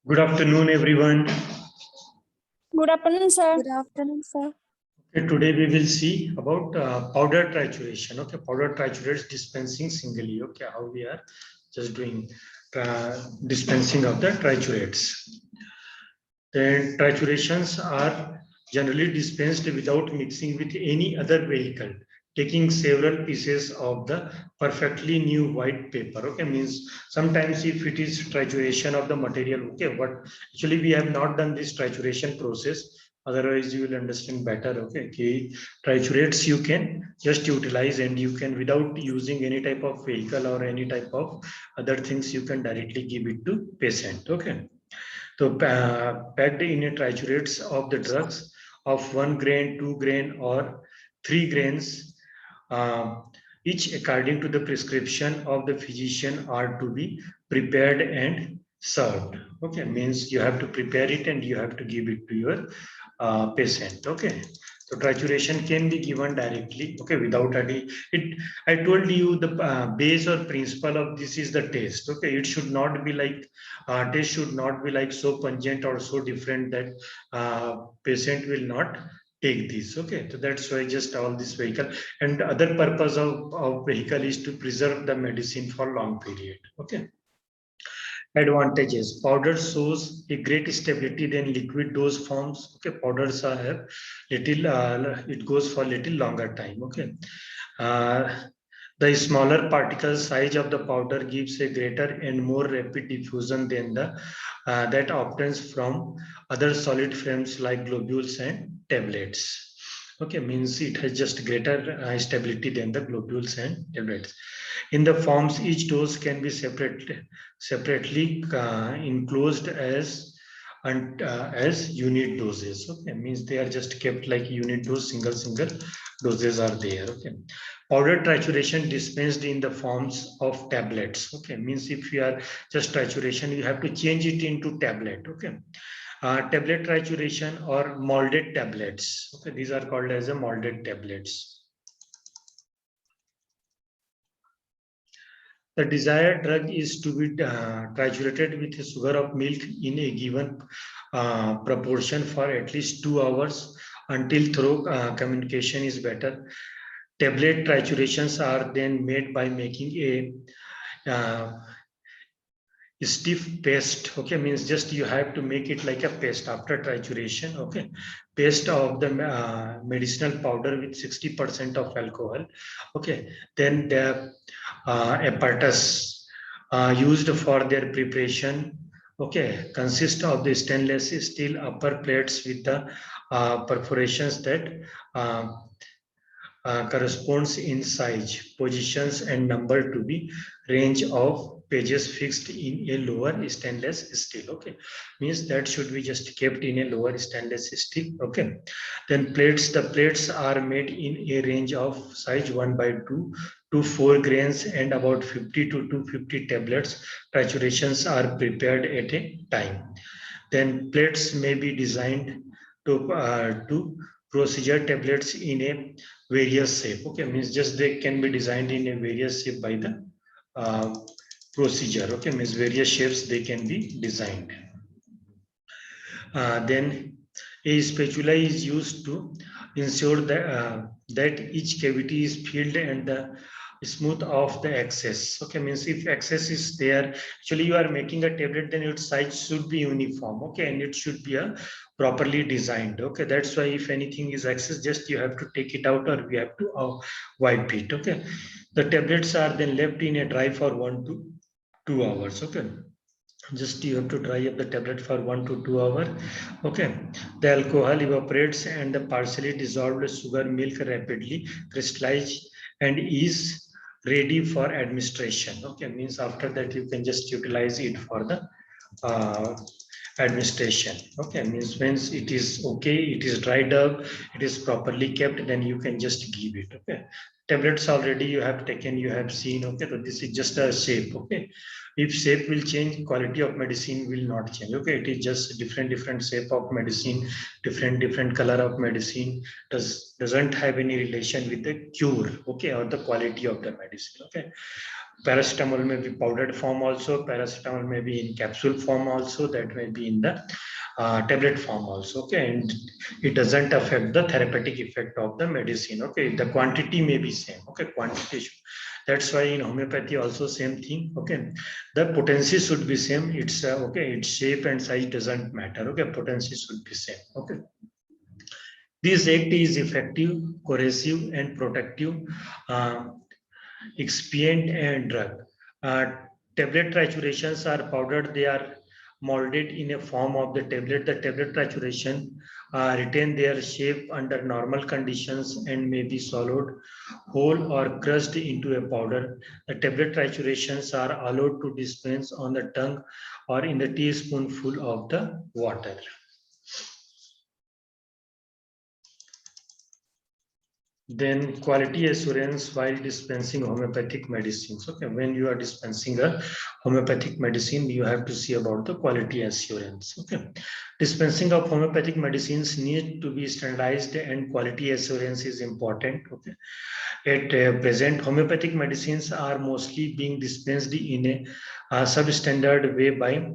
Good afternoon, everyone. Good afternoon, sir. Good afternoon, sir. Okay, today we will see about powder trituration. Okay, powder triturates dispensing singly. Okay, how we are just doing dispensing of the triturates. Then triturations are generally dispensed without mixing with any other vehicle, taking several pieces of the perfectly new white paper. Okay, means sometimes if it is trituration of the material, okay, but actually we have not done this trituration process. Otherwise, you will understand better. Okay, triturates you can just utilize, and you can, without using any type of vehicle or any type of other things, you can directly give it to patient. Okay. So packed in a triturates of the drugs of 1 grain, 2 grain, or 3 grains, uh, each according to the prescription of the physician, are to be prepared and served. Okay, means you have to prepare it and you have to give it to your patient. Okay, so trituration can be given directly. Okay, without any it. I told you the base or principle of this is the taste. Okay, it should not be like taste should not be like so pungent or so different that patient will not take this. Okay, so that's why just all this vehicle, and the other purpose of vehicle is to preserve the medicine for long period. Okay. Advantages: powder shows a great stability than liquid dose forms. Okay, powders have little it goes for little longer time. Okay. uh, the smaller particle size of the powder gives a greater and more rapid diffusion than the that obtains from other solid frames like globules and tablets. Okay, means it has just greater stability than the globules and tablets. In the forms, each dose can be separately enclosed as unit doses. Okay, means they are just kept like unit dose, single doses are there. Okay, powder trituration dispensed in the forms of tablets. Okay, means if you are just trituration, you have to change it into tablet. Okay, tablet trituration or molded tablets. Okay, these are called as a molded tablets. The desired drug is to be triturated with a sugar of milk in a given proportion for at least 2 hours until thorough communication is better. Tablet triturations are then made by making a stiff paste. Okay, means just you have to make it like a paste after trituration. Okay, paste of the medicinal powder with 60% of alcohol. Okay, then the apparatus used for their preparation, okay, consist of the stainless steel upper plates with the perforations that uh, corresponds in size, positions, and number to be range of pages fixed in a lower stainless steel. Okay, means that should be just kept in a lower stainless steel. Okay, then the plates are made in a range of size 1/2 to 4 grains and about 50 to 250 tablets. Triturations are prepared at a time. Then plates may be designed to procedure tablets in a various shape. Okay, means just they can be designed in a various shape by the uh, procedure. Okay, means various shapes they can be designed. Then a spatula is used to ensure that each cavity is filled and the smooth off the excess. Okay, means if excess is there, actually you are making a tablet, then its size should be uniform. Okay, and it should be properly designed. Okay, that's why if anything is excess, just you have to take it out or we have to wipe it. Okay, the tablets are then left in a dry for 1 to 2 hours. Okay, just you have to dry up the tablet for 1 to 2 hours. Okay, the alcohol evaporates and the partially dissolved sugar milk rapidly crystallize and is ready for administration. Okay, means after that you can just utilize it for the uh, administration. Okay, means once it is okay, it is dried up, it is properly kept, then you can just give it. Okay, tablets already you have taken, you have seen. Okay, so this is just a shape. Okay, if shape will change, quality of medicine will not change. Okay, it is just different shape of medicine, different color of medicine, doesn't have any relation with the cure. Okay, or the quality of the medicine. Okay, paracetamol may be powdered form also, paracetamol may be in capsule form also, that may be in the tablet form also. Okay, and it doesn't affect the therapeutic effect of the medicine. Okay, the quantity may be same. Okay, quantity. That's why in homeopathy also same thing. Okay, the potency should be same. It's okay. Its shape and size doesn't matter. Okay, potency should be same. Okay. This act is effective, corrosive, and protective, expient, and drug. Uh, Tablet triturations are powdered. They are molded in a form of the tablet. The tablet trituration retain their shape under normal conditions and may be swallowed whole or crushed into a powder. The tablet triturations are allowed to dispense on the tongue or in the teaspoonful of the water. Then quality assurance while dispensing homeopathic medicines. Okay, when you are dispensing a homeopathic medicine, you have to see about the quality assurance. Okay, dispensing of homeopathic medicines need to be standardized and quality assurance is important. Okay, at present, homeopathic medicines are mostly being dispensed in a substandard way by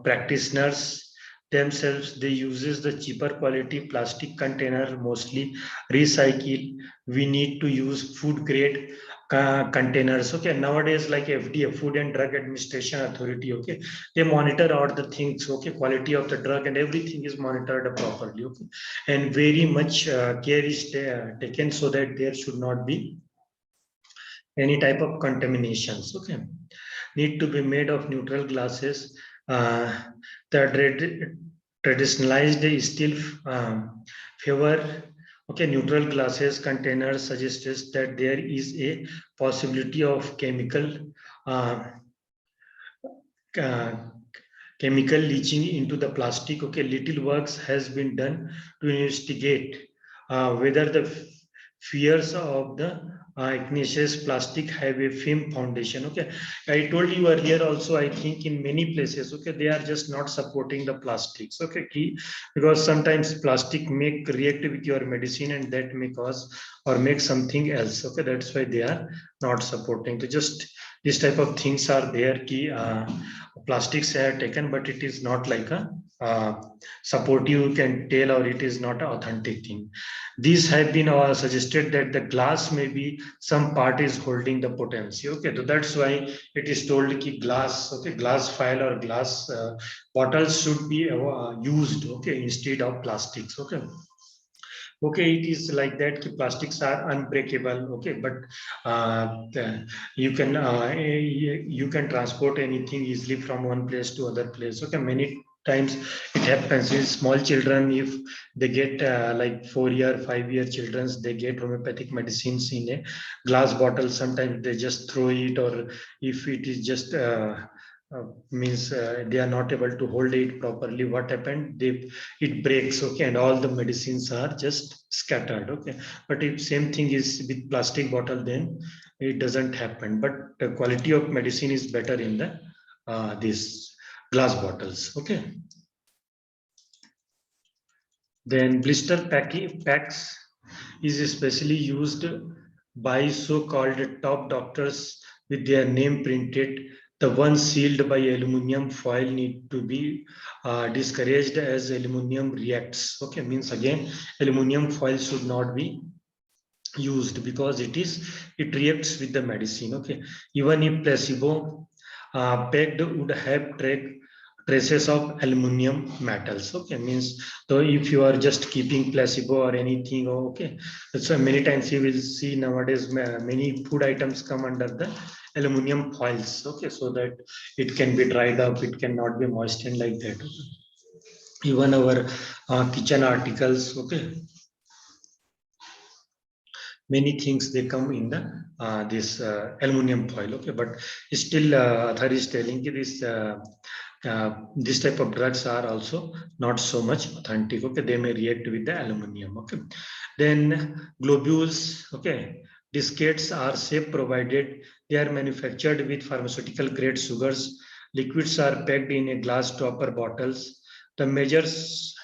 practitioners themselves. They uses the cheaper quality plastic container, mostly recycle. We need to use food grade containers. Okay, nowadays like FDA, Food and Drug Administration Authority, okay, they monitor all the things. Okay, quality of the drug and everything is monitored properly. Okay, and very much care is taken so that there should not be any type of contaminations. Okay, need to be made of neutral glasses. The traditionalized steel favor. Okay, neutral glasses containers suggests that there is a possibility of uh, uh, chemical leaching into the plastic. Okay, little works has been done to investigate whether the fears of the igneous plastic have a film foundation. Okay, I told you earlier also, I think in many places, okay, they are just not supporting the plastics. Okay, because sometimes plastic may react with your medicine and that may cause or make something else. Okay, that's why they are not supporting. So just this type of things are there. Plastics are taken, but it is not like a supportive, you can tell, or it is not an authentic thing. These have been suggested that the glass may be some part is holding the potency. Okay, so that's why it is told that glass, okay, glass vial or glass bottles should be used, okay, instead of plastics. Okay. Okay, it is like that. Plastics are unbreakable. Okay, but you can transport anything easily from one place to other place. Okay, many times it happens in small children. If they get like 4-year, 5-year childrens, they get homeopathic medicines in a glass bottle. Sometimes they just throw it, or if it is just means they are not able to hold it properly. What happened? It breaks. Okay, and all the medicines are just scattered. Okay, but if same thing is with plastic bottle, then it doesn't happen. But the quality of medicine is better in the these glass bottles. Okay, then blister packs is especially used by so-called top doctors with their name printed. The ones sealed by aluminum foil need to be discouraged as aluminum reacts. Okay, means again, aluminum foil should not be used because it reacts with the medicine. Okay, even if placebo pegged would have traces of aluminum metals. Okay, means though if you are just keeping placebo or anything, okay, so many times you will see nowadays many food items come under the aluminum foils. Okay, so that it can be dried up, it cannot be moistened like that. Okay. Even our kitchen articles. Okay, many things they come in the this aluminum foil. Okay, but still author is telling you this type of drugs are also not so much authentic. Okay, they may react with the aluminum. Okay, then globules. Okay, diskettes are safe provided they are manufactured with pharmaceutical grade sugars. Liquids are packed in a glass topper bottles. The measures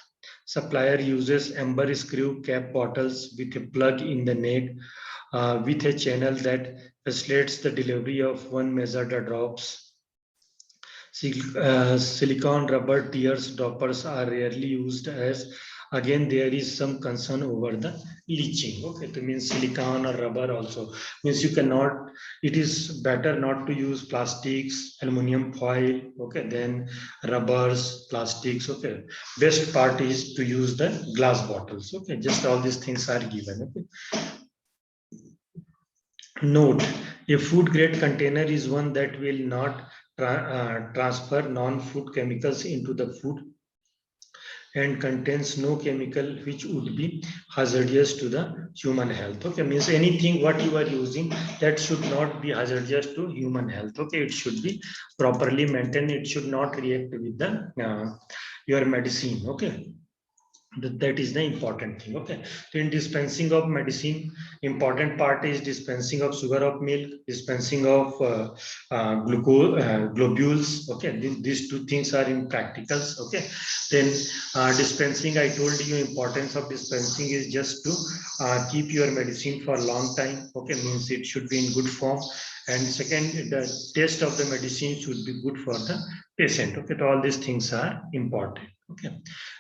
supplier uses amber screw cap bottles with a plug in the neck. with a channel that facilitates the delivery of one measured drops. Silicon rubber tears droppers are rarely used, as again there is some concern over the leaching. Okay, that means silicon or rubber also means you cannot, it is better not to use plastics, aluminum foil, okay, then rubbers, plastics. Okay, best part is to use the glass bottles. Okay, just all these things are given. Okay. Note, a food grade container is one that will not transfer non-food chemicals into the food and contains no chemical which would be hazardous to the human health. Okay, means anything what you are using that should not be hazardous to human health. Okay, it should be properly maintained. It should not react with the your medicine. Okay. That is the important thing. Okay, so in dispensing of medicine, important part is dispensing of sugar of milk, dispensing of globules. Okay, these two things are in practicals. Okay, then dispensing, I told you importance of dispensing is just to keep your medicine for a long time. Okay, means it should be in good form, and second, the taste of the medicine should be good for the patient. Okay, so all these things are important. Okay,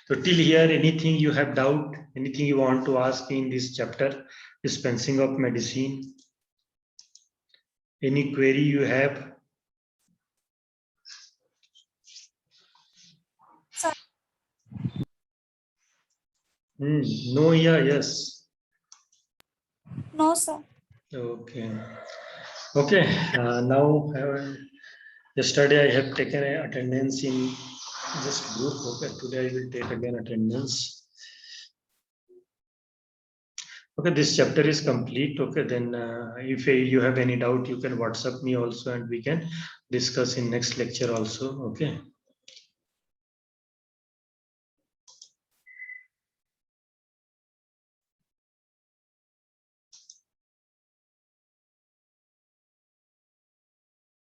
so till here, anything you have doubt, anything you want to ask in this chapter, dispensing of medicine, any query you have? Sir. No, yeah, yes. No, sir. Okay. Okay, now yesterday I have taken attendance in this group. Okay, today I will take again attendance. Okay, this chapter is complete. Okay, then if you have any doubt, you can WhatsApp me also and we can discuss in next lecture also. Okay.